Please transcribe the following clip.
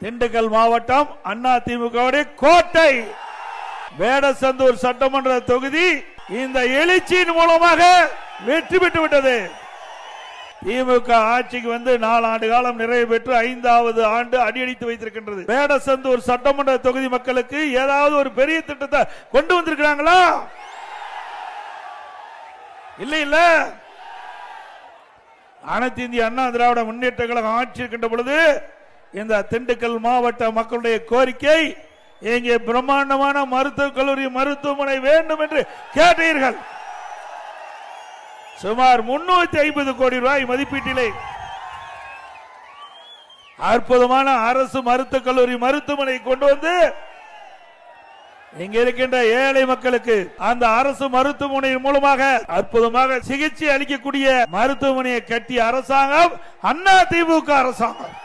திண்டுக்கல் மாவட்டம் அதிமுக கோட்டை வேடசந்தூர் சட்டமன்ற தொகுதி இந்த எழுச்சியின் மூலமாக வெற்றி பெற்று விட்டது. திமுக ஆட்சிக்கு வந்து 4 ஆண்டு காலம் நிறைவு பெற்று 5வது ஆண்டு அடியடித்து வைத்திருக்கின்றது. வேடசந்தூர் சட்டமன்ற தொகுதி மக்களுக்கு ஏதாவது ஒரு பெரிய திட்டத்தை கொண்டு வந்திருக்கிறாங்களா? இல்ல இல்ல. அனைத்து இந்திய அண்ணா திராவிட முன்னேற்ற கழகம் ஆட்சி இருக்கின்ற பொழுது இந்த திண்டுக்கல் மாவட்ட மக்களுடைய கோரிக்கை, இங்கே பிரம்மாண்டமான மருத்துவக் கல்லூரி மருத்துவமனை வேண்டும் என்று கேட்டீர்கள். சுமார் 350 கோடி ரூபாய் மதிப்பீட்டிலே அற்புதமான அரசு மருத்துவக் கல்லூரி மருத்துவமனை கொண்டு வந்து இங்க இருக்கின்ற ஏழை மக்களுக்கு அந்த அரசு மருத்துவமனையின் மூலமாக அற்புதமாக சிகிச்சை அளிக்கக்கூடிய மருத்துவமனையை கட்டிய அரசாங்கம் அதிமுக அரசாங்கம்.